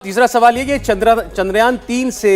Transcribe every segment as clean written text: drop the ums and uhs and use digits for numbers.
तीसरा सवाल ये कि चंद्रयान 3 से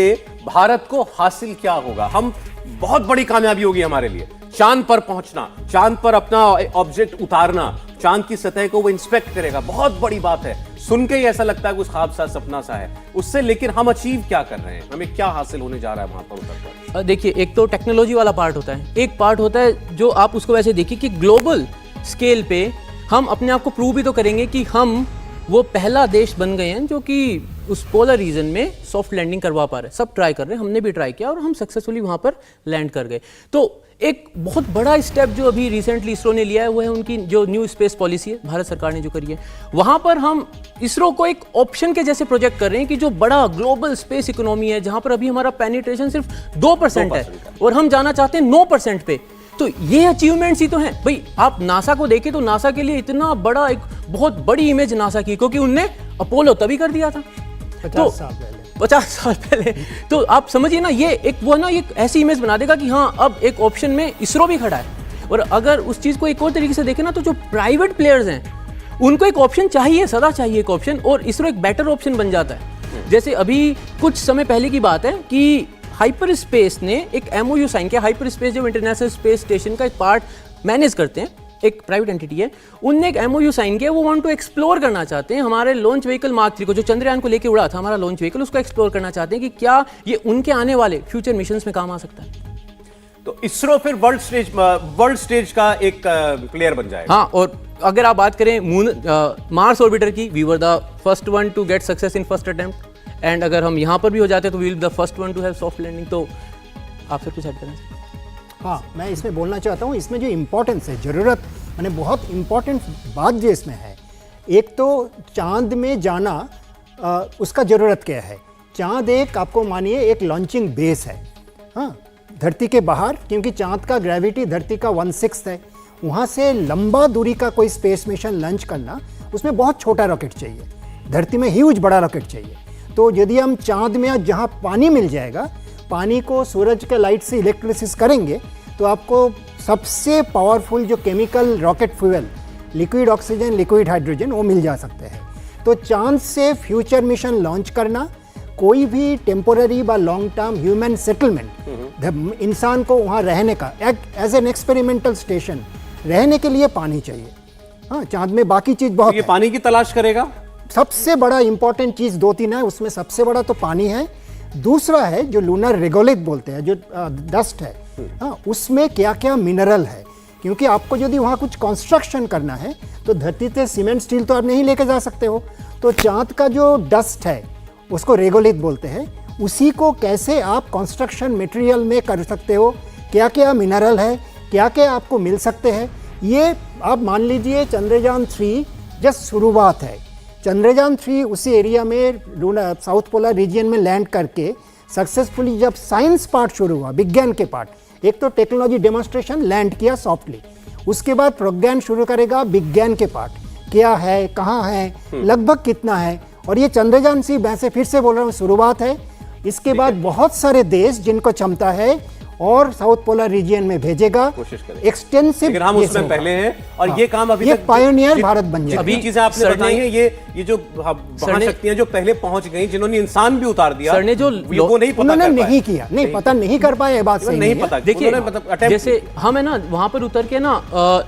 भारत को हासिल क्या होगा। हम बहुत बड़ी कामयाबी होगी हमारे लिए, चांद पर पहुंचना, चांद पर अपना ऑब्जेक्ट उतारना, चांद की सतह को वो इंस्पेक्ट करेगा, बहुत बड़ी बात है। सुन के ही ऐसा लगता है कुछ ख्वाब सा सपना सा है उससे, लेकिन हम अचीव क्या कर रहे हैं, हमें क्या हासिल होने जा रहा है वहां पर उतर कर। देखिए, एक तो टेक्नोलॉजी वाला पार्ट होता है, एक पार्ट होता है जो आप उसको वैसे देखिए कि ग्लोबल स्केल पे हम अपने आप को प्रूव भी तो करेंगे कि हम वो पहला देश बन गए हैं जो कि उस पोलर रीजन में सॉफ्ट लैंडिंग करवा पा रहे हैं। सब ट्राई कर रहे हैं, हमने भी ट्राई किया और हम सक्सेसफुली वहां पर लैंड कर गए। तो एक बहुत बड़ा स्टेप जो अभी रिसेंटली इसरो ने लिया है वो है उनकी जो न्यू स्पेस पॉलिसी है, भारत सरकार ने जो करी है। वहां पर हम इसरो को एक ऑप्शन के जैसे प्रोजेक्ट कर रहे हैं कि जो बड़ा ग्लोबल स्पेस इकोनॉमी है जहां पर अभी हमारा पेनिट्रेशन सिर्फ 2% है और हम जाना चाहते हैं 9% पे। तो ये अचीवमेंट्स ही तो हैं भाई। आप नासा को देखें तो नासा के लिए इतना बड़ा, एक बहुत बड़ी इमेज नासा की, क्योंकि उनने अपोलो तभी कर दिया था 50 साल पहले। तो आप समझिए ना, ये एक वो ना एक ऐसी इमेज बना देगा कि हाँ अब एक ऑप्शन में इसरो भी खड़ा है। और अगर उस चीज को एक और तरीके से देखें ना, तो जो प्राइवेट प्लेयर्स हैं उनको एक ऑप्शन चाहिए, सदा चाहिए एक ऑप्शन, और इसरो एक बेटर ऑप्शन बन जाता है। जैसे अभी कुछ समय पहले की बात है कि हाइपर स्पेस ने एक MOU साइन किया। हाइपर स्पेस जो इंटरनेशनल स्पेस स्टेशन का एक पार्ट मैनेज करते हैं, एक प्राइवेट एंटिटी है, उनने एक MOU साइन किया। वो वांट टू एक्सप्लोर करना चाहते हैं हमारे लॉन्च व्हीकल मार्क 3 को, जो चंद्रयान को लेके उड़ा था हमारा लॉन्च व्हीकल, उसको एक्सप्लोर करना चाहते हैं कि क्या ये उनके आने वाले फ्यूचर मिशंस में काम आ सकता है। तो इसरो फिर वर्ल्ड स्टेज का एक प्लेयर बन जाएगा। हाँ, और अगर आप बात करें मार्स ऑर्बिटर की, we were the first one to get success in first attempt, and अगर हम यहाँ पर भी हो जाते हैं तो we will be the first one to have soft landing. तो आप सब कुछ ऐड करें। हाँ, मैं इसमें बोलना चाहता हूँ, इसमें जो इम्पोर्टेंस है, ज़रूरत, मैंने बहुत इम्पोर्टेंट बात जो इसमें है, एक तो चांद में जाना, उसका ज़रूरत क्या है। चांद एक, आपको मानिए, एक लॉन्चिंग बेस है। हाँ, धरती के बाहर, क्योंकि चांद का ग्रेविटी धरती का 1/6 है, वहाँ से लंबा दूरी का कोई स्पेस मिशन लॉन्च करना, उसमें बहुत छोटा रॉकेट चाहिए। धरती में ह्यूज बड़ा रॉकेट चाहिए। तो यदि हम चांद में आज जहाँ पानी मिल जाएगा, पानी को सूरज के लाइट से इलेक्ट्रिसिस करेंगे, तो आपको सबसे पावरफुल जो chemical rocket fuel, liquid oxygen, liquid hydrogen, वो मिल जा सकते हैं। तो चांद से फ्यूचर मिशन लॉन्च करना, कोई भी टेम्पोररी व लॉन्ग टर्म ह्यूमन सेटलमेंट, इंसान को वहाँ रहने का एज एन एक्सपेरिमेंटल स्टेशन रहने के लिए पानी चाहिए। हाँ, चांद में बाकी चीज़ बहुत, ये पानी की तलाश करेगा। सबसे बड़ा इंपॉर्टेंट चीज़ 2-3 है, उसमें सबसे बड़ा तो पानी है। दूसरा है जो लूनर रेगोलिथ बोलते हैं, जो डस्ट है, हाँ, उसमें क्या क्या मिनरल है। क्योंकि आपको यदि वहाँ कुछ कंस्ट्रक्शन करना है तो धरती से सीमेंट स्टील तो आप नहीं लेके जा सकते हो। तो चांद का जो डस्ट है उसको रेगोलिथ बोलते हैं। उसी को कैसे आप कंस्ट्रक्शन मटेरियल में कर सकते हो, क्या क्या मिनरल है, क्या क्या आपको मिल सकते हैं, ये आप मान लीजिए। चंद्रयान 3 जस्ट शुरुआत है। चंद्रयान 3 उसी एरिया में साउथ पोलर रीजन में लैंड करके सक्सेसफुली जब साइंस पार्ट शुरू हुआ, विज्ञान के पार्ट, एक तो टेक्नोलॉजी डेमोन्स्ट्रेशन लैंड किया सॉफ्टली, उसके बाद प्रज्ञान शुरू करेगा विज्ञान के पार्ट, क्या है, कहाँ है, लगभग कितना है। और ये चंद्रयान 3, मैं से फिर से बोल रहा हूँ, शुरुआत है। इसके बाद बहुत सारे देश जिनको क्षमता है और साउथ पोलर रीजन में भेजेगा, एक्सटेंसिव। हम उसमें पहले हैं और हाँ, ये काम अभी ये पायोनियर भारत बन जाएगा। अभी चीजें आपने बताई हैं, ये जो शक्तियां जो पहले पहुंच गई, जिन्होंने इंसान भी उतार दिया, सर ने जो वो नहीं पता, उन्होंने नहीं किया, नहीं पता नहीं कर पाए, बात सही नहीं पता। देखिए, जैसे हम है ना वहां पर उतर के ना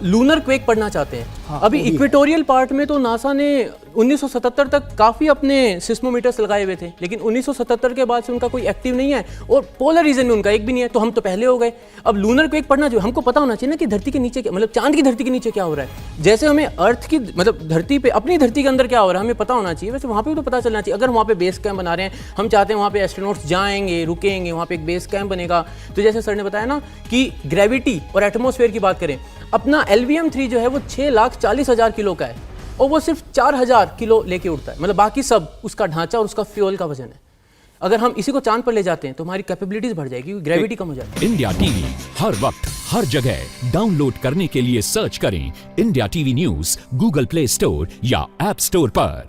लूनर क्वेक पढ़ना चाहते हैं। हाँ, अभी इक्वेटोरियल पार्ट में तो नासा ने 1977 तक काफी अपने सिस्मोमीटर्स लगाए हुए थे, लेकिन 1977 के बाद से उनका कोई एक्टिव नहीं है और पोलर रीजन में उनका एक भी नहीं है। तो हम तो पहले हो गए। अब लूनर क्वेक पढ़ना, जो हमको पता होना चाहिए ना कि धरती के नीचे, मतलब चांद की धरती के नीचे क्या हो रहा है। जैसे हमें अर्थ की, मतलब धरती पे, अपनी धरती के अंदर क्या हो रहा है हमें पता होना चाहिए, वैसे वहाँ पे भी तो पता चलना चाहिए। अगर वहाँ पे बेस कैंप बना रहे हैं, हम चाहते हैं वहाँ पे एस्ट्रोनॉट्स जाएंगे, रुकेंगे, वहाँ पे एक बेस कैंप बनेगा। तो जैसे सर ने बताया ना कि ग्रेविटी और एटमॉस्फेयर की बात करें, अपना LVM-3 जो है वो 6,40,000 किलो का है और वो सिर्फ 4,000 किलो लेके उड़ता है। मतलब बाकी सब उसका ढांचा और उसका फ्यूल का वजन है। अगर हम इसी को चांद पर ले जाते हैं तो हमारी कैपेबिलिटीज बढ़ जाएगी, क्योंकि ग्रेविटी कम हो जाएगी। इंडिया टीवी हर वक्त हर जगह डाउनलोड करने के लिए सर्च करें India TV news Google play store या ऐप स्टोर पर।